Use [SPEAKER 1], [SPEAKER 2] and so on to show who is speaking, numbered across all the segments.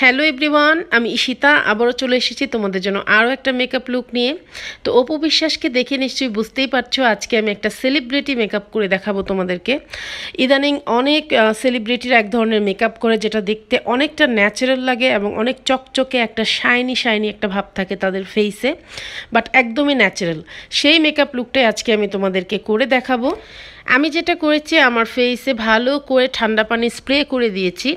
[SPEAKER 1] Hello everyone, আমি ঈশিতা আবারও চলে এসেছি তোমাদের জন্য আরও একটা মেকআপ লুক নিয়ে। তো অপু বিশ্বাসকে দেখে নিশ্চয়ই বুঝতেই পারছো আজকে আমি একটা সেলিব্রিটি মেকআপ করে দেখাবো তোমাদেরকে। ইদানিং অনেক সেলিব্রিটির এক ধরনের মেকআপ করে যেটা দেখতে অনেকটা ন্যাচারাল লাগে এবং অনেক চকচকে একটা শাইনি একটা ভাব থাকে তাদের ফেসে, বাট একদমই ন্যাচারাল। সেই মেকআপ লুকটাই আজকে আমি তোমাদেরকে করে দেখাবো। আমি যেটা করেছি, আমার ফেসে ভালো করে ঠান্ডা পানি স্প্রে করে দিয়েছি।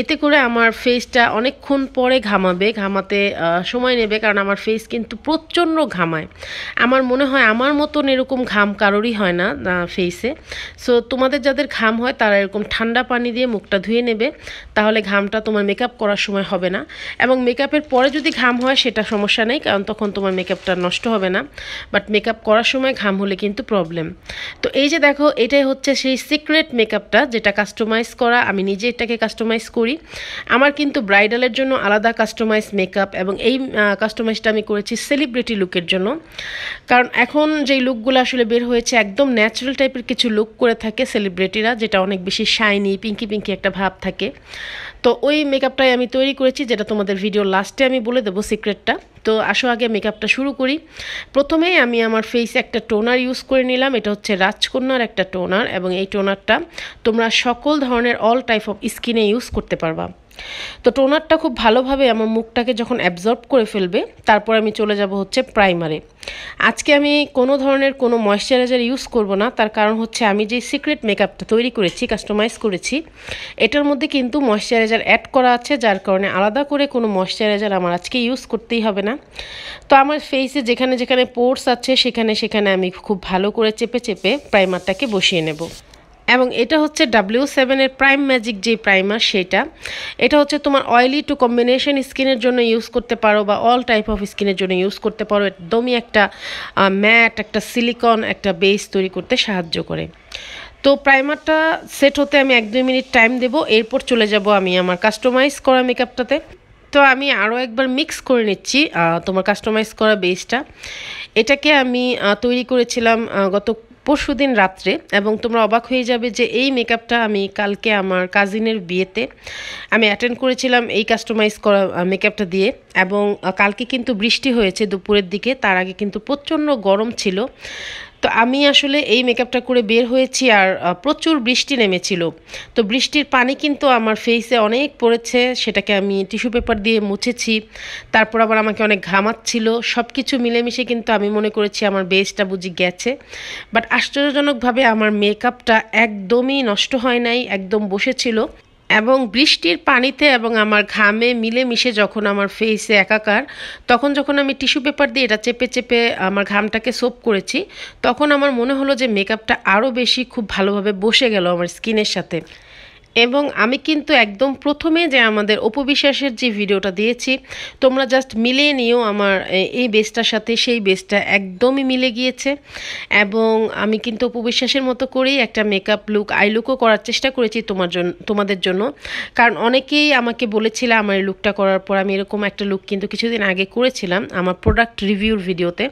[SPEAKER 1] এতে করে আমার ফেসটা অনেকক্ষণ পরে ঘামাতে সময় নেবে, কারণ আমার ফেস কিন্তু প্রচণ্ড ঘামায়। আমার মনে হয় আমার মতন এরকম ঘাম কারোরই হয় না ফেসে। সো তোমাদের যাদের ঘাম হয় তারা এরকম ঠান্ডা পানি দিয়ে মুখটা ধুয়ে নেবে, তাহলে ঘামটা তোমার মেকআপ করার সময় হবে না। এবং মেকআপের পরে যদি ঘাম হয় সেটা সমস্যা নেই, কারণ তখন তোমার মেকআপটা নষ্ট হবে না, বাট মেকআপ করার সময় ঘাম হলে কিন্তু প্রবলেম। তো এই যে দেখো, এটাই হচ্ছে সেই সিক্রেট মেকআপটা যেটা কাস্টমাইজ করা। আমি নিজে এটাকে কাস্টমাইজ করি। আমার কিন্তু ব্রাইডালের জন্য আলাদা কাস্টমাইজ মেকআপ, এবং এই কাস্টমাইজটা আমি করেছি সেলিব্রিটি লুকের জন্য। কারণ এখন যেই লুকগুলো আসলে বের হয়েছে একদম ন্যাচারাল টাইপের কিছু লুক করে থাকে সেলিব্রিটিরা, যেটা অনেক বেশি শাইনি পিঙ্কি একটা ভাব থাকে। তো ওই মেকআপটাই আমি তৈরি করেছি, যেটা তোমাদের ভিডিও লাস্টে আমি বলে দেবো সিক্রেটটা। তো আসো আগে মেকআপটা শুরু করি। প্রথমেই আমি আমার ফেসে একটা টোনার ইউজ করে নিলাম। এটা হচ্ছে রাজকন্যার একটা টোনার, এবং এই টোনারটা তোমরা সকল ধরনের অল টাইপ অফ স্কিনে ইউজ করতে পারবা। তো টোনারটা খুব ভালোভাবে আমার মুখটাকে যখন অ্যাবজর্ব করে ফেলবে, তারপর আমি চলে যাব হচ্ছে প্রাইমারে। আজকে আমি কোনো ধরনের কোনো ময়শ্চারাইজার ইউজ করব না, তার কারণ হচ্ছে আমি যে সিক্রেট মেকআপটা তৈরি করেছি, কাস্টমাইজ করেছি, এটার মধ্যে কিন্তু ময়শ্চারাইজার অ্যাড করা আছে, যার কারণে আলাদা করে কোনো ময়শ্চারাইজার আমার আজকে ইউজ করতেই হবে না। তো আমার ফেসে যেখানে যেখানে পোর্স আছে সেখানে আমি খুব ভালো করে চেপে প্রাইমারটাকে বসিয়ে নেব। এবং এটা হচ্ছে W7 প্রাইম ম্যাজিক যে প্রাইমার, এটা হচ্ছে তোমার অয়েলি টু কম্বিনেশন স্কিনের জন্য ইউজ করতে পারো, বা অল টাইপ অফ স্কিনের জন্য ইউজ করতে পারো। একদমই একটা ম্যাট, একটা সিলিকন একটা বেস তৈরি করতে সাহায্য করে। তো প্রাইমারটা সেট হতে আমি 1-2 মিনিট টাইম দেবো, এরপর চলে যাব আমি আমার কাস্টমাইজ করা মেকআপটাতে। তো আমি আরও একবার মিক্স করে নিচ্ছি তোমার কাস্টমাইজ করা বেসটা। এটাকে আমি তৈরি করেছিলাম গত পরশুদিন রাত্রে, এবং তোমরা অবাক হয়ে যাবে যে এই মেকআপটা আমি কালকে আমার কাজিনের বিয়েতে আমি অ্যাটেন্ড করেছিলাম এই কাস্টমাইজ করা মেকআপটা দিয়ে। এবং কালকে কিন্তু বৃষ্টি হয়েছে দুপুরের দিকে, তার আগে কিন্তু প্রচণ্ড গরম ছিল। তো আমি আসলে এই মেকআপটা করে বের হয়েছি, আর প্রচুর বৃষ্টি নেমেছিল। তো বৃষ্টির পানি কিন্তু আমার ফেসে অনেক পড়েছে, সেটাকে আমি টিস্যু পেপার দিয়ে মুছেছি। তারপর আবার আমাকে অনেক ঘামাচ্ছিল, সব কিছু মিলেমিশে কিন্তু আমি মনে করেছি আমার বেসটা বুঝি গেছে। বাট আশ্চর্যজনকভাবে আমার মেকআপটা একদমই নষ্ট হয় নাই, একদম বসেছিল। এবং বৃষ্টির পানিতে এবং আমার ঘামে মিলেমিশে যখন আমার ফেসে একাকার, তখন যখন আমি টিস্যু পেপার দিয়ে এটা চেপে আমার ঘামটাকে সোপ করেছি, তখন আমার মনে হলো যে মেকআপটা আরও বেশি খুব ভালোভাবে বসে গেল আমার স্কিনের সাথে। এবং আমি কিন্তু একদম প্রথমে যে আমাদের অপু বিশ্বাসের যে ভিডিওটা দিয়েছি, তোমরা জাস্ট মিলিয়ে নিও আমার এই বেসটার সাথে, সেই বেসটা একদমই মিলে গিয়েছে। এবং আমি কিন্তু অপু বিশ্বাসের মতো করেই একটা মেকআপ লুক, আই লুকও করার চেষ্টা করেছি তোমাদের জন্য। কারণ অনেকেই আমাকে বলেছিল আমার এই লুকটা করার পর, আমি এরকম একটা লুক কিন্তু কিছুদিন আগে করেছিলাম আমার প্রোডাক্ট রিভিউর ভিডিওতে।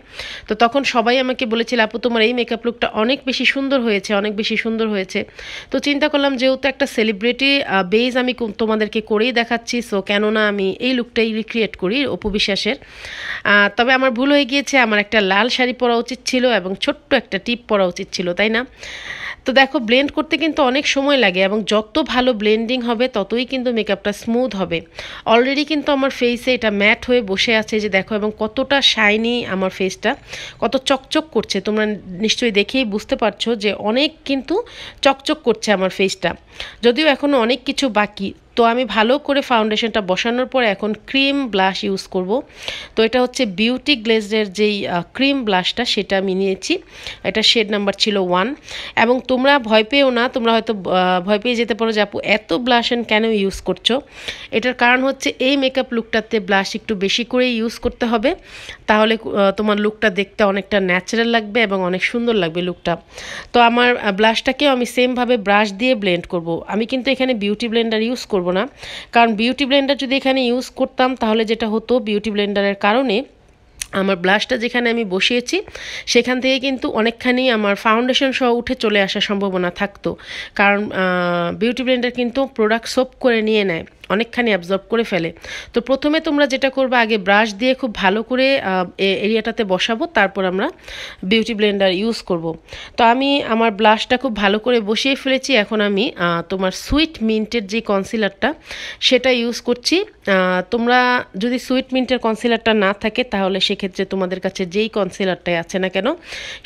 [SPEAKER 1] তো তখন সবাই আমাকে বলেছিল, আপু তোমার এই মেকআপ লুকটা অনেক বেশি সুন্দর হয়েছে। তো চিন্তা করলাম যেহেতু একটা সেলিব্রিটি বেজ আমি তোমাদেরকে করেই দেখাচ্ছি, সো কেননা আমি এই লুকটাই রিক্রিয়েট করি অপু বিশ্বাসের। তবে আমার ভুল হয়ে গিয়েছে, আমার একটা লাল শাড়ি পরা উচিত ছিল এবং ছোট্ট একটা টিপ পরা উচিত ছিল, তাই না? তো দেখো, ব্লেন্ড করতে কিন্তু অনেক সময় লাগে, এবং যত ভালো ব্লেন্ডিং হবে ততই কিন্তু মেকআপটা স্মুথ হবে। অলরেডি কিন্তু আমার ফেসে এটা ম্যাট হয়ে বসে আছে, যে দেখো, এবং কতটা শাইনি আমার ফেসটা, কত চকচক করছে। তোমরা নিশ্চয়ই দেখেই বুঝতে পারছো যে অনেক কিন্তু চকচক করছে আমার ফেসটা, যদিও এখনও অনেক কিছু বাকি। তো আমি ভালো করে ফাউন্ডেশনটা বসানোর পর এখন ক্রিম ব্লাশ ইউজ করব। তো এটা হচ্ছে বিউটি গ্লেজের যেই ক্রিম ব্লাশটা, সেটা আমি নিয়েছি। এটা শেড নাম্বার ছিল 1। এবং তোমরা ভয় পেও না, তোমরা হয়তো ভয় পেয়ে যেতে পারো যে আপু এত ব্লাশ কেন ইউজ করছো। এটার কারণ হচ্ছে এই মেকআপ লুকটাতে ব্লাশ একটু বেশি করে ইউজ করতে হবে, তাহলে তোমার লুকটা দেখতে অনেকটা ন্যাচারাল লাগবে এবং অনেক সুন্দর লাগবে লুকটা। তো আমার ব্লাশটাকেও আমি সেমভাবে ব্রাশ দিয়ে ব্লেন্ড করব। আমি কিন্তু এখানে বিউটি ব্লেন্ডার ইউজ করব না, কারণ বিউটি ব্লেন্ডার যদি এখানে ইউজ করতাম তাহলে যেটা হতো, বিউটি ব্লেন্ডারের কারণে আমার ব্লাশটা যেখানে আমি বসিয়েছি সেখান থেকে কিন্তু অনেকখানি আমার ফাউন্ডেশন সহ উঠে চলে আসার সম্ভাবনা থাকতো, কারণ বিউটি ব্লেন্ডার কিন্তু প্রোডাক্ট সোপ করে নিয়ে নেয় অনেকখানি অ্যাবজর্ব করে ফেলে। তো প্রথমে তোমরা যেটা করবে, আগে ব্রাশ দিয়ে খুব ভালো করে এরিয়াটাতে বসাবো, তারপর আমরা বিউটি ব্লেন্ডার ইউজ করব। তো আমি আমার ব্লাশটা খুব ভালো করে বসিয়ে ফেলেছি। এখন আমি তোমার সুইট মিন্টের যে কনসিলারটা সেটা ইউজ করছি। তোমরা যদি সুইট মিন্টের কনসিলারটা না থাকে তাহলে সেক্ষেত্রে তোমাদের কাছে যেই কনসিলারটাই আছে না কেন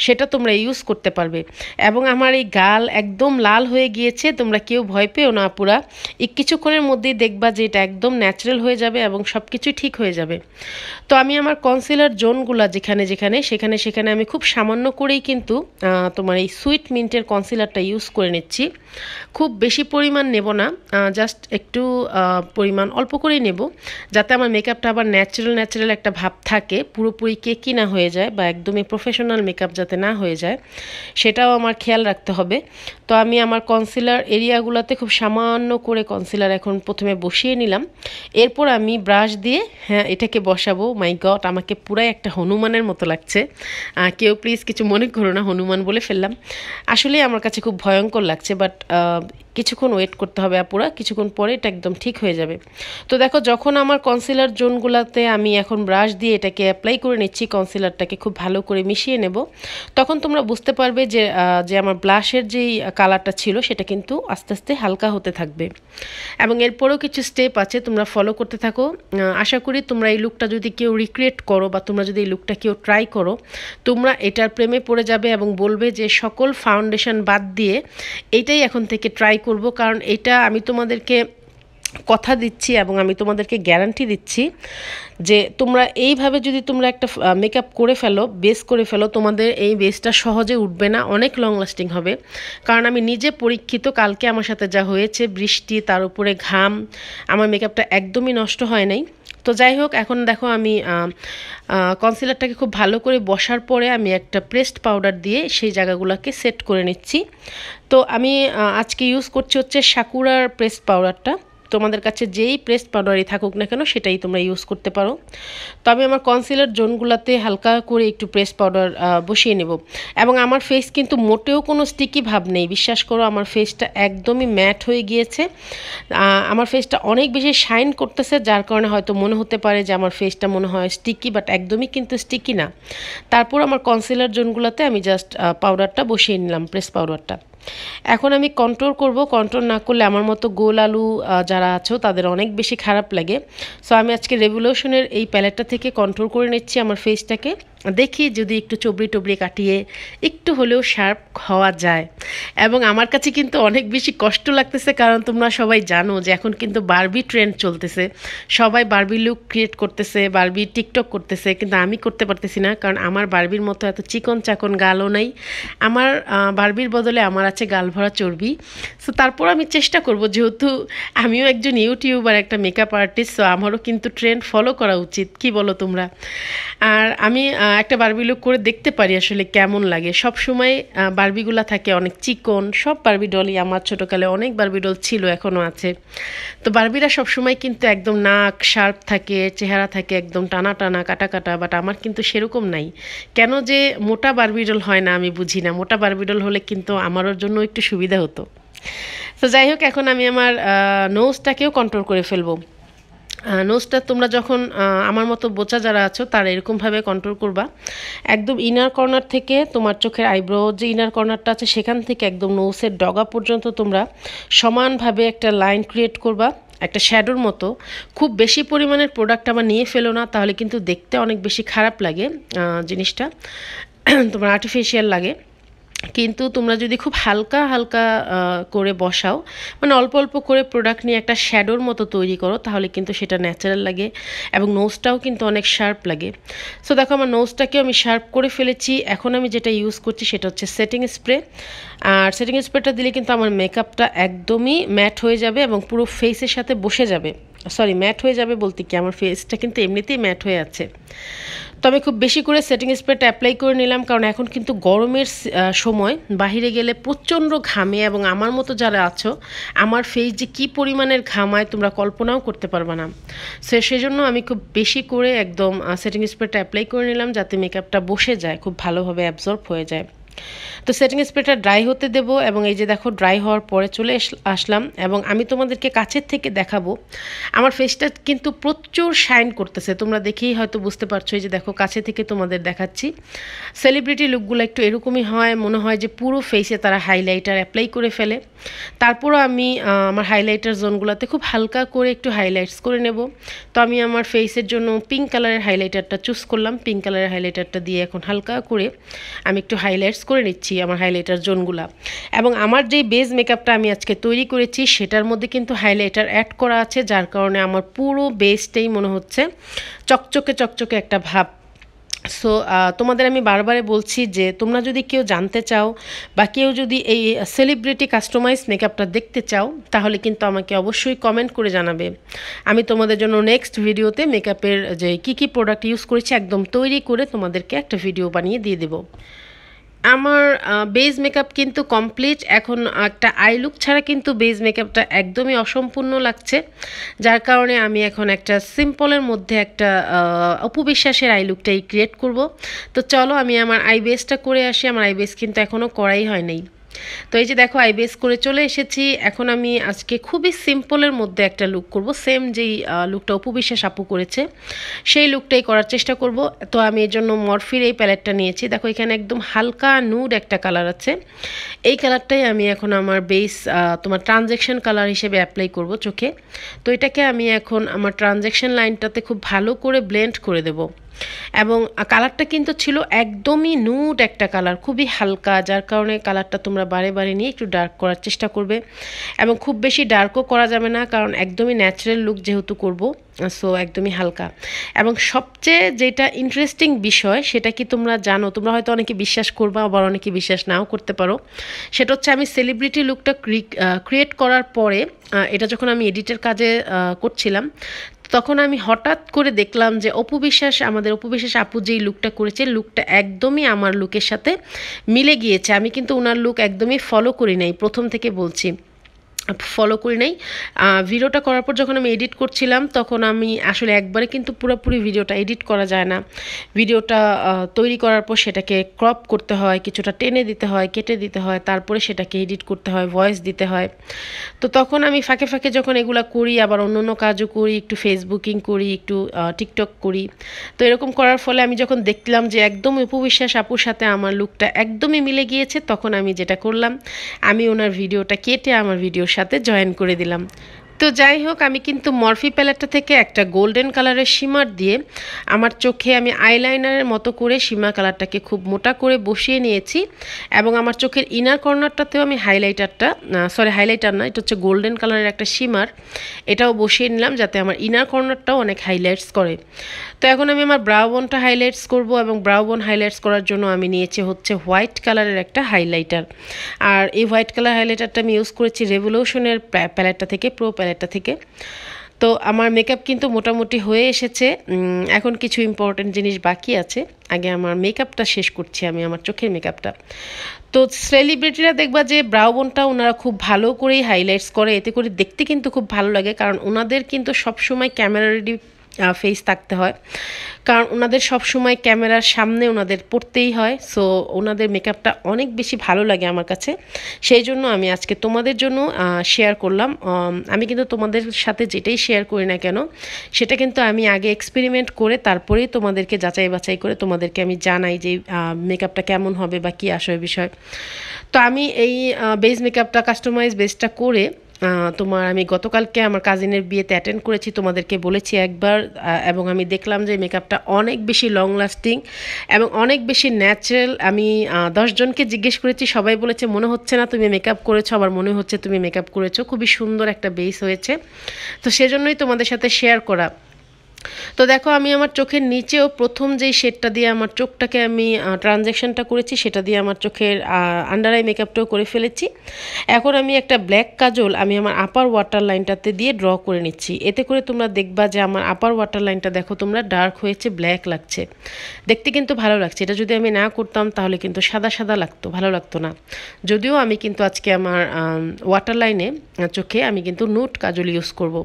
[SPEAKER 1] সেটা তোমরা ইউজ করতে পারবে। এবং আমার এই গাল একদম লাল হয়ে গিয়েছে, তোমরা কেউ ভয় পেও না পুরা, কিছুক্ষণের মধ্যেই দেখবা যে এটা একদম ন্যাচারাল হয়ে যাবে এবং সব কিছুই ঠিক হয়ে যাবে। তো আমি আমার কনসিলার জোনগুলা যেখানে যেখানে সেখানে সেখানে আমি খুব সামান্য করেই কিন্তু তোমার এই সুইট মিন্টের কনসিলারটা ইউজ করে নিচ্ছি। খুব বেশি পরিমাণ নেব না, জাস্ট একটু পরিমাণ অল্প করেই নেব, যাতে আমার মেকআপটা আবার ন্যাচারাল একটা ভাব থাকে, পুরোপুরি কেকি না হয়ে যায় বা একদমই প্রফেশনাল মেকআপ যাতে না হয়ে যায় সেটাও আমার খেয়াল রাখতে হবে। তো আমি আমার কনসিলার এরিয়াগুলোতে খুব সামান্য করে কনসিলার এখন প্রথমে বসিয়ে নিলাম। এরপর আমি ব্রাশ দিয়ে এটাকে বসাবো। মাই গড, আমাকে পুরাই একটা হনুমানের মতো লাগছে। কেউ প্লিজ কিছু মনে করো না, হনুমান বলে ফেললাম। আসলে আমার কাছে খুব ভয়ঙ্কর লাগছে, বাট কিছুক্ষণ ওয়েট করতে হবে আপুরা, কিছুক্ষণ পরে এটা একদম ঠিক হয়ে যাবে। তো দেখো, যখন আমার কনসিলার জোনগুলোতে আমি এখন ব্রাশ দিয়ে এটাকে অ্যাপ্লাই করে নিচ্ছি, কনসিলারটাকে খুব ভালো করে মিশিয়ে নেব, তখন তোমরা বুঝতে পারবে যে আমার ব্লাশের যেই কালারটা ছিল সেটা কিন্তু আস্তে আস্তে হালকা হতে থাকবে। এবং এরপরেও কিছু স্টেপ আছে, তোমরা ফলো করতে থাকো। আশা করি তোমরা এই লুকটা যদি কেউ রিক্রিয়েট করো বা তোমরা যদি এই লুকটা কেউ ট্রাই করো, তোমরা এটার প্রেমে পড়ে যাবে এবং বলবে যে সকল ফাউন্ডেশন বাদ দিয়ে এইটাই এখন থেকে ট্রাই করব। কারণ এটা আমি তোমাদেরকে কথা দিচ্ছি এবং আমি তোমাদেরকে গ্যারান্টি দিচ্ছি যে তোমরা এইভাবে যদি তোমরা একটা মেকআপ করে ফেলো, বেস করে ফেলো, তোমাদের এই বেসটা সহজে উঠবে না, অনেক লং লাস্টিং হবে। কারণ আমি নিজে পরীক্ষিত, কালকে আমার সাথে যা হয়েছে, বৃষ্টি তার উপরে ঘাম, আমার মেকআপটা একদমই নষ্ট হয় নাই। তো যাই হোক, এখন দেখো আমি কনসিলারটাকে খুব ভালো করে বসার পরে আমি একটা প্রেসড পাউডার দিয়ে সেই জায়গাগুলোকে সেট করে নিচ্ছি। তো আমি আজকে ইউজ করছি হচ্ছে সাকুরার প্রেসড পাউডারটা। তোমাদের কাছে যেই প্রেসড পাউডারই থাকুক না কেন সেটাই তোমরা ইউজ করতে পারো। তো আমি আমার কনসিলার জোনগুলোতে হালকা করে একটু প্রেসড পাউডার বসিয়ে নেব। এবং আমার ফেস কিন্তু মোটেও কোনো স্টিকি ভাব নেই, বিশ্বাস করো, আমার ফেসটা একদমই ম্যাট হয়ে গিয়েছে। আমার ফেসটা অনেক বেশি শাইন করতেছে, যার কারণে হয়তো মনে হতে পারে যে আমার ফেসটা মনে হয় স্টিকি, বাট একদমই কিন্তু স্টিকি না। তারপর আমার কনসিলার জোনগুলোতে আমি জাস্ট পাউডারটা বসিয়ে নিলাম, প্রেস পাউডারটা। এখন আমি কন্ট্রোল করব। কন্ট্রোল না করলে আমার মতো গোল আলু যারা আছো তাদের অনেক বেশি খারাপ লাগে। সো আমি আজকে রেভলিউশনের এই প্যালেটটা থেকে কন্ট্রোল করে নিচ্ছি আমার ফেসটাকে। দেখি যদি একটু চবড়ি টবড়ি কাটিয়ে একটু হলেও শার্প হওয়া যায়। এবং আমার কাছে কিন্তু অনেক বেশি কষ্ট লাগতেছে, কারণ তোমরা সবাই জানো যে এখন কিন্তু বারবি ট্রেন্ড চলতেছে, সবাই বারবি লুক ক্রিয়েট করতেছে, বারবি টিকটক করতেছে, কিন্তু আমি করতে পারতেছি না, কারণ আমার বারবির মতো এত চিকন চাকন গালও নাই। আমার বারবির বদলে আমার আছে গাল ভরা চর্বি। সো তারপর আমি চেষ্টা করব, যেহেতু আমিও একজন ইউটিউবার, একটা মেকআপ আর্টিস্ট, সো আমারও কিন্তু ট্রেন্ড ফলো করা উচিত, কি বলো তোমরা? আর আমি একটা বারবি লুক করে দেখতে পারি আসলে কেমন লাগে। সব সময় বারবিগুলা থাকে অনেক চিকন, সব বারবি ডলই, আমার ছোটোকালে অনেক বারবি ডল ছিল, এখনও আছে। তো বারবিরা সবসময় কিন্তু একদম নাক শার্প থাকে, চেহারা থাকে একদম টানা টানা কাটা কাটা, বাট আমার কিন্তু সেরকম নাই। কেন যে মোটা বারবি ডল হয় না আমি বুঝি না। মোটা বারবি ডল হলে কিন্তু আমারও জন্য একটু সুবিধা হতো। তো যাই হোক, এখন আমি আমার নোজটাকেও কন্ট্রোল করে ফেলবো। নোজটা তোমরা যখন আমার মতো বোচা যারা আছো তারা এরকমভাবে কন্ট্রোল করবা, একদম ইনার কর্নার থেকে তোমার চোখের আইব্রো যে ইনার কর্নারটা আছে সেখান থেকে একদম নোজের ডগা পর্যন্ত তোমরা সমানভাবে একটা লাইন ক্রিয়েট করবা, একটা শ্যাডোর মতো। খুব বেশি পরিমাণের প্রোডাক্ট আবার নিয়ে ফেলো না, তাহলে কিন্তু দেখতে অনেক বেশি খারাপ লাগে জিনিসটা, তোমার আর্টিফিশিয়াল লাগে। কিন্তু তোমরা যদি খুব হালকা হালকা করে বসাও, মানে অল্প অল্প করে প্রোডাক্ট নিয়ে একটা শ্যাডোর মতো তৈরি করো, তাহলে কিন্তু সেটা ন্যাচারাল লাগে এবং নোজটাও কিন্তু অনেক শার্প লাগে। সো দেখো, আমার নোজটাকেও আমি শার্প করে ফেলেছি। এখন আমি যেটা ইউজ করছি সেটা হচ্ছে সেটিং স্প্রে। আর সেটিং স্প্রেটা দিলে কিন্তু আমার মেকআপটা একদমই ম্যাট হয়ে যাবে এবং পুরো ফেসের সাথে বসে যাবে। সরি, ম্যাট হয়ে যাবে বলতে কি, আমার ফেসটা কিন্তু এমনিতেই ম্যাট হয়ে আছে। তো আমি খুব বেশি করে সেটিং স্প্রেটা অ্যাপ্লাই করে নিলাম, কারণ এখন কিন্তু গরমের সময়, বাহিরে গেলে প্রচণ্ড ঘামে এবং আমার মতো যারা আছো, আমার ফেস যে কী পরিমাণের ঘামায় তোমরা কল্পনাও করতে পারবে না। সেজন্য আমি খুব বেশি করে একদম সেটিং স্প্রেটা অ্যাপ্লাই করে নিলাম, যাতে মেকআপটা বসে যায়, খুব ভালোভাবে অ্যাবজর্ব হয়ে যায়। তো সেটিং স্প্রেটা ড্রাই হতে দেব এবং এই যে দেখো ড্রাই হওয়ার পরে চলে আসলাম এবং আমি তোমাদেরকে কাছের থেকে দেখাবো। আমার ফেসটা কিন্তু প্রচুর শাইন করতেছে, তোমরা দেখেই হয়তো বুঝতে পারছো। এই যে দেখো কাছে থেকে তোমাদের দেখাচ্ছি। সেলিব্রিটি লুকগুলো একটু এরকমই হয়, মনে হয় যে পুরো ফেসে তারা হাইলাইটার অ্যাপ্লাই করে ফেলে। তারপরও আমি আমার হাইলাইটার জোনগুলোতে খুব হালকা করে একটু হাইলাইটস করে নেব। তো আমি আমার ফেসের জন্য পিঙ্ক কালারের হাইলাইটারটা চুজ করলাম। পিঙ্ক কালারের হাইলাইটারটা দিয়ে এখন হালকা করে আমি একটু হাইলাইটস করে নিচ্ছি আমার হাইলাইটার জোনগুলা। এবং আমার যেই বেস মেকআপটা আমি আজকে তৈরি করেছি সেটার মধ্যে কিন্তু হাইলাইটার অ্যাড করা আছে, যার কারণে আমার পুরো বেসটাই মনে হচ্ছে চকচকে চকচকে একটা ভাব। সো তোমাদের আমি বারবারে বলছি যে তোমরা যদি কেউ জানতে চাও বা কেউ যদি এই সেলিব্রিটি কাস্টমাইজ মেকআপটা দেখতে চাও তাহলে কিন্তু আমাকে অবশ্যই কমেন্ট করে জানাবে। আমি তোমাদের জন্য নেক্সট ভিডিওতে মেকআপের যে কী প্রোডাক্ট ইউজ করেছি একদম তৈরি করে তোমাদেরকে একটা ভিডিও বানিয়ে দিয়ে দেবো। আমার বেস মেকআপ কিন্তু কমপ্লিট। এখন একটা আই লুক ছাড়া কিন্তু বেস মেকআপটা একদমই অসম্পূর্ণ লাগছে, যার কারণে আমি এখন একটা সিম্পলের মধ্যে একটা অপু বিশ্বাসের আই লুকটাই ক্রিয়েট করব। তো চলো আমি আমার আই বেসটা করে আসি। আমার আই বেস কিন্তু এখনও করাই হয় নাই। তো এই যে দেখো আইবেস করে চলে এসেছি। এখন আমি আজকে খুবই সিম্পলের মধ্যে একটা লুক করব, সেম যেই লুকটা অপু বিশ্বাস আপু করেছে সেই লুকটাই করার চেষ্টা করব। তো আমি এর জন্য মরফির এই প্যালেটটা নিয়েছি। দেখো এখানে একদম হালকা নুড একটা কালার আছে, এই কালারটাই আমি এখন আমার বেস তোমার ট্রানজ্যাকশন কালার হিসেবে অ্যাপ্লাই করব চোখে। তো এটাকে আমি এখন আমার ট্রানজ্যাকশন লাইনটাতে খুব ভালো করে ব্লেন্ড করে দেব। এবং কালারটা কিন্তু ছিল একদমই নুড একটা কালার, খুবই হালকা, যার কারণে কালারটা তোমরা বারে বারে নিয়ে একটু ডার্ক করার চেষ্টা করবে। এবং খুব বেশি ডার্কও করা যাবে না, কারণ একদমই ন্যাচারাল লুক যেহেতু করব, সো একদমই হালকা। এবং সবচেয়ে যেটা ইন্টারেস্টিং বিষয় সেটা কি তোমরা জানো, তোমরা হয়তো অনেকে বিশ্বাস করবে আবার অনেকে বিশ্বাস নাও করতে পারো, সেটা হচ্ছে আমি সেলিব্রিটি লুকটা ক্রিয়েট করার পরে এটা যখন আমি এডিটের কাজে করছিলাম তখন আমি হঠাৎ করে দেখলাম যে আমাদের অপু বিশ্বাস আপু যেই লুকটা করেছে লুকটা একদমই আমার লুকের সাথে মিলে গিয়েছে। আমি কিন্তু ওনার লুক একদমই ফলো করি নাই, প্রথম থেকে বলছি ফলো করি নাই। ভিডিওটা করার পর যখন আমি এডিট করছিলাম তখন আমি আসলে একবারে কিন্তু পুরোপুরি ভিডিওটা এডিট করা যায় না। ভিডিওটা তৈরি করার পর সেটাকে ক্রপ করতে হয়, কিছুটা টেনে দিতে হয়, কেটে দিতে হয়, তারপরে সেটাকে এডিট করতে হয়, ভয়েস দিতে হয়। তো তখন আমি ফাঁকে ফাঁকে যখন এগুলো করি, আবার অন্য অন্য কাজও করি, একটু ফেসবুকিং করি, একটু টিকটক করি। তো এরকম করার ফলে আমি যখন দেখলাম যে একদম অপু বিশ্বাস আপুর সাথে আমার লুকটা একদমই মিলে গিয়েছে, তখন আমি যেটা করলাম আমি ওনার ভিডিওটা কেটে আমার ভিডিওর সাথে জয়েন করে দিলাম। তো যাই হোক, আমি কিন্তু মরফি প্যালেটটা থেকে একটা গোল্ডেন কালারের শিমার দিয়ে আমার চোখে আমি আইলাইনারের মতো করে শিমার কালারটাকে খুব মোটা করে বসিয়ে নিয়েছি। এবং আমার চোখের ইনার কর্নারটাতেও আমি হাইলাইটার না, এটা হচ্ছে গোল্ডেন কালারের একটা শিমার, এটাও বসিয়ে নিলাম যাতে আমার ইনার কর্নারটাও অনেক হাইলাইটস করে। তো এখন আমি আমার ব্রাউ বোনটা হাইলাইটস করব, এবং ব্রাউ বোন হাইলাইটস করার জন্য আমি নিয়েছি হচ্ছে হোয়াইট কালারের একটা হাইলাইটার। আর এই হোয়াইট কালার হাইলাইটারটা আমি ইউজ করেছি রেভলিউশনের প্যালেটটা থেকে, প্রো প্যালেটটা থেকে। তো আমার মেকআপ কিন্তু মোটামুটি হয়ে এসেছে। এখন কিছু ইম্পর্টেন্ট জিনিস বাকি আছে, আগে আমার মেকআপটা শেষ করছি আমি, আমার চোখের মেকআপটা। তো সেলিব্রিটিরা দেখবা যে ব্রাউ বোনটা ওনারা খুব ভালো করেই হাইলাইটস করে, এতে করে দেখতে কিন্তু খুব ভালো লাগে, কারণ ওনাদের কিন্তু সবসময় ক্যামেরা রেডি ফেস থাকতে হয়, কারণ ওনাদের সবসময় ক্যামেরার সামনে ওনাদের পড়তেই হয়। সো ওনাদের মেকআপটা অনেক বেশি ভালো লাগে আমার কাছে, সেই জন্য আমি আজকে তোমাদের জন্য শেয়ার করলাম। আমি কিন্তু তোমাদের সাথে যেটাই শেয়ার করি না কেন সেটা কিন্তু আমি আগে এক্সপেরিমেন্ট করে তারপরেই তোমাদেরকে যাচাই বাছাই করে তোমাদেরকে আমি জানাই যে মেকআপটা কেমন হবে বা কী আসবে বিষয়। তো আমি এই বেস মেকআপটা কাস্টমাইজ বেসটা করে তোমার আমি গতকালকে আমার কাজিনের বিয়েতে অ্যাটেন্ড করেছি, তোমাদেরকে বলেছি একবার, এবং আমি দেখলাম যে মেকআপটা অনেক বেশি লং লাস্টিং এবং অনেক বেশি ন্যাচারাল। আমি 10 জনকে জিজ্ঞেস করেছি, সবাই বলেছে মনে হচ্ছে না তুমি মেকআপ করেছো, আবার মনে হচ্ছে তুমি মেকআপ করেছো, খুবই সুন্দর একটা বেস হয়েছে। তো সেজন্যই তোমাদের সাথে শেয়ার করা। তো দেখো আমি আমার চোখের নিচেও প্রথম যেই শেডটা দিয়ে আমার চোখটাকে আমি ট্রানজ্যাকশনটা করেছি সেটা দিয়ে আমার চোখের আন্ডার আই মেকআপটাও করে ফেলেছি। এখন আমি একটা ব্ল্যাক কাজল আমি আমার আপার ওয়াটার লাইনটাতে দিয়ে ড্র করে নিচ্ছি, এতে করে তোমরা দেখবা যে আমার আপার ওয়াটার লাইনটা দেখো তোমরা ডার্ক হয়েছে, ব্ল্যাক লাগছে, দেখতে কিন্তু ভালো লাগছে। এটা যদি আমি না করতাম তাহলে কিন্তু সাদা সাদা লাগতো, ভালো লাগতো না। যদিও আমি কিন্তু আজকে আমার ওয়াটার লাইনে চোখে আমি কিন্তু নুট কাজল ইউজ করব।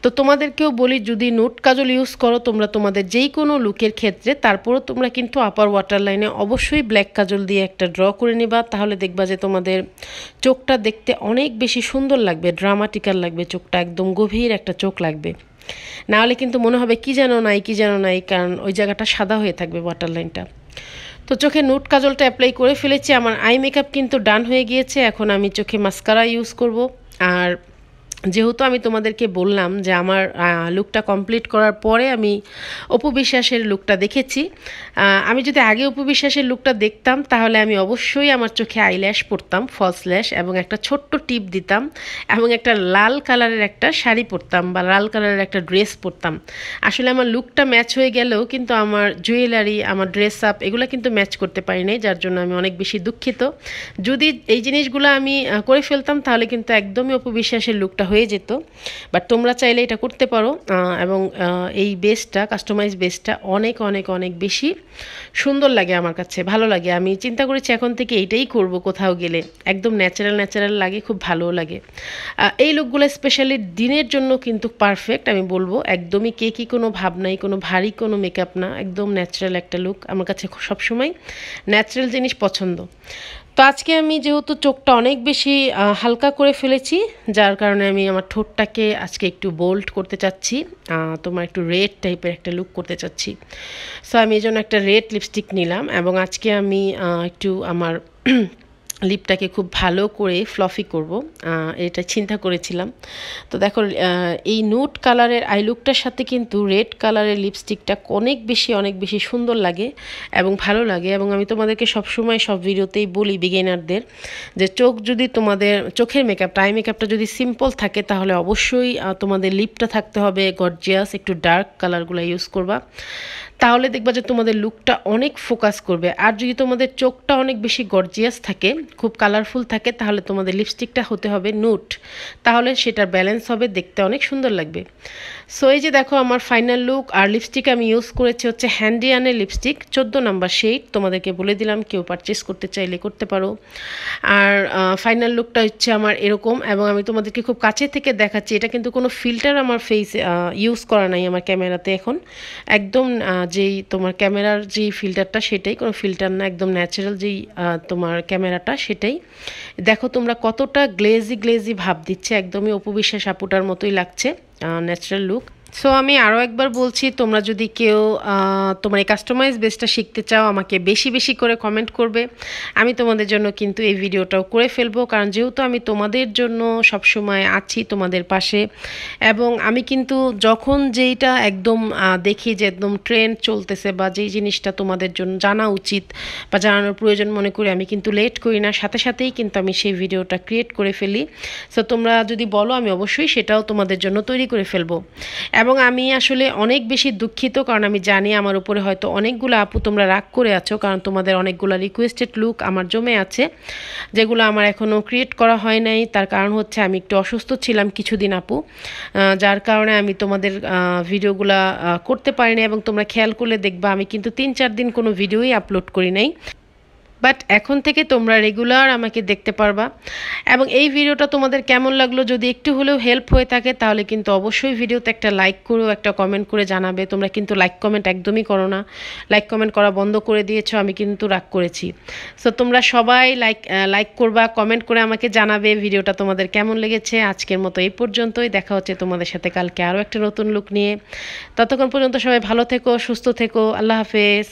[SPEAKER 1] তো তোমাদেরকেও বলি যদি নুট কাজল কাজল ইউজ করো তোমরা তোমাদের যেই কোনো লুকের ক্ষেত্রে, তারপরও তোমরা কিন্তু আপার ওয়াটার লাইনে অবশ্যই ব্ল্যাক কাজল দিয়ে একটা ড্র করে নিবা। তাহলে দেখবা যে তোমাদের চোখটা দেখতে অনেক বেশি সুন্দর লাগবে, ড্রামাটিক্যাল লাগবে, চোখটা একদম গভীর একটা চোখ লাগবে। নাহলে কিন্তু মনে হবে কি যেন নাই কি যেন নাই, কারণ ওই জায়গাটা সাদা হয়ে থাকবে ওয়াটার লাইনটা। তো চোখে নুট কাজলটা অ্যাপ্লাই করে ফেলেছি, আমার আই মেকআপ কিন্তু ডান হয়ে গিয়েছে। এখন আমি চোখে মাস্কারা ইউজ করব। আর যেহেতু আমি তোমাদেরকে বললাম যে আমার লুকটা কমপ্লিট করার পরে আমি অপু বিশ্বাসের লুকটা দেখেছি, আমি যদি আগে অপু বিশ্বাসের লুকটা দেখতাম তাহলে আমি অবশ্যই আমার চোখে আইল্যাশ পরতাম, ফলস ল্যাশ, এবং একটা ছোট্ট টিপ দিতাম, এবং একটা লাল কালারের একটা শাড়ি পরতাম বা লাল কালারের একটা ড্রেস পরতাম। আসলে আমার লুকটা ম্যাচ হয়ে গেলেও কিন্তু আমার জুয়েলারি, আমার ড্রেস আপ এগুলো কিন্তু ম্যাচ করতে পারি নাই, যার জন্য আমি অনেক বেশি দুঃখিত। যদি এই জিনিসগুলো আমি করে ফেলতাম তাহলে কিন্তু একদমই অপু বিশ্বাসের লুকটা হয়ে যেত। বাট তোমরা চাইলে এটা করতে পারো, এবং এই বেসটা, কাস্টমাইজ বেসটা অনেক অনেক অনেক বেশি সুন্দর লাগে, আমার কাছে ভালো লাগে। আমি চিন্তা করেছি এখন থেকে এইটাই করব কোথাও গেলে, একদম ন্যাচারাল ন্যাচারাল লাগে, খুব ভালো লাগে। এই লুকগুলো স্পেশালি দিনের জন্য কিন্তু পারফেক্ট আমি বলবো, একদমই কেকি কোনো ভাব নাই, কোনো ভারী কোনো মেকআপ না, একদম ন্যাচারাল একটা লুক। আমার কাছে সবসময় ন্যাচারাল জিনিস পছন্দ। তো আজকে আমি যেহেতু চোখটা অনেক বেশি হালকা করে ফেলেছি, যার কারণে আমি আমার ঠোঁটটাকে আজকে একটু বোল্ড করতে চাচ্ছি, তোমার একটু রেড টাইপের একটা লুক করতে চাচ্ছি। সো আমি এই জন্য একটা রেড লিপস্টিক নিলাম, এবং আজকে আমি একটু আমার লিপটাকে খুব ভালো করে ফ্লফি করব, এটা চিন্তা করেছিলাম। তো দেখো এই নুট কালারের আই লুকটার সাথে কিন্তু রেড কালারের লিপস্টিকটা অনেক বেশি সুন্দর লাগে এবং ভালো লাগে। এবং আমি তোমাদেরকে সবসময় সব ভিডিওতেই বলি বিগিনারদের, যে চোখ যদি তোমাদের চোখের মেকআপটা, আই মেকআপটা যদি সিম্পল থাকে তাহলে অবশ্যই তোমাদের লিপটা থাকতে হবে গর্জিয়াস, একটু ডার্ক কালারগুলো ইউজ করবা, তাহলে দেখবা যে তোমাদের লুকটা অনেক ফোকাস করবে। আর যদি তোমাদের চোখটা অনেক বেশি গর্জিয়াস থাকে, খুব কালারফুল থাকে, তাহলে তোমাদের লিপস্টিকটা হতে হবে নুট, তাহলে সেটার ব্যালেন্স হবে, দেখতে অনেক সুন্দর লাগবে। সো এই যে দেখো আমার ফাইনাল লুক। আর লিপস্টিক আমি ইউজ করেছি হচ্ছে হ্যান্ডিয়ানের লিপস্টিক 14 নাম্বার শেড, তোমাদেরকে বলে দিলাম, কেউ পারচেস করতে চাইলে করতে পারো। আর ফাইনাল লুকটা হচ্ছে আমার এরকম, এবং আমি তোমাদেরকে খুব কাছে থেকে দেখাচ্ছি, এটা কিন্তু কোনো ফিল্টার আমার ফেসে ইউজ করা নাই আমার ক্যামেরাতে, এখন একদম যেই তোমার ক্যামেরার যেই ফিল্টারটা সেটাই, কোনো ফিল্টার না, একদম ন্যাচারাল যেই তোমার ক্যামেরাটা সেটাই। দেখো তোমরা কতটা গ্লেজি ভাব দিচ্ছে, একদমই অপু বিশ্বাস আপুটার মতোই লাগছে, ন্যাচারাল লুক। সো আমি আরও একবার বলছি, তোমরা যদি কেউ তোমার এই কাস্টমাইজ বেসটা শিখতে চাও, আমাকে বেশি করে কমেন্ট করবে, আমি তোমাদের জন্য কিন্তু এই ভিডিওটাও করে ফেলবো, কারণ যেহেতু আমি তোমাদের জন্য সবসময় আছি তোমাদের পাশে। এবং আমি কিন্তু যখন যেইটা একদম দেখি যে একদম ট্রেন্ড চলতেছে বা যেই জিনিসটা তোমাদের জন্য জানা উচিত বা জানানোর প্রয়োজন মনে করি, আমি কিন্তু লেট করি না, সাথে সাথেই কিন্তু আমি সেই ভিডিওটা ক্রিয়েট করে ফেলি। সো তোমরা যদি বলো আমি অবশ্যই সেটাও তোমাদের জন্য তৈরি করে ফেলবো। এবং আমি আসলে অনেক বেশি দুঃখিত, কারণ আমি জানি আমার উপরে হয়তো অনেকগুলো আপু তোমরা রাগ করে আছো, কারণ তোমাদের অনেকগুলো রিকোয়েস্টেড লুক আমার জমে আছে, যেগুলো আমার এখনও ক্রিয়েট করা হয় নাই। তার কারণ হচ্ছে আমি একটু অসুস্থ ছিলাম কিছুদিন আপু, যার কারণে আমি তোমাদের ভিডিওগুলো করতে পারিনি। এবং তোমরা খেয়াল করলে দেখবা আমি কিন্তু 3-4 দিন কোনো ভিডিওই আপলোড করি নাই, বাট এখন থেকে তোমরা রেগুলার আমাকে দেখতে পারবা। এবং এই ভিডিওটা তোমাদের কেমন লাগলো, যদি একটু হলেও হেল্প হয়ে থাকে তাহলে কিন্তু অবশ্যই ভিডিওতে একটা লাইক করো, একটা কমেন্ট করে জানাবে। তোমরা কিন্তু লাইক কমেন্ট একদমই করো না, লাইক কমেন্ট করা বন্ধ করে দিয়েছো, আমি কিন্তু রাগ করেছি। সো তোমরা সবাই লাইক করবা, কমেন্ট করে আমাকে জানাবে ভিডিওটা তোমাদের কেমন লেগেছে। আজকের মতো এই পর্যন্তই, দেখা হচ্ছে তোমাদের সাথে কালকে আরও একটা নতুন লুক নিয়ে। ততক্ষণ পর্যন্ত সবাই ভালো থেকো, সুস্থ থেকো, আল্লাহ হাফেজ।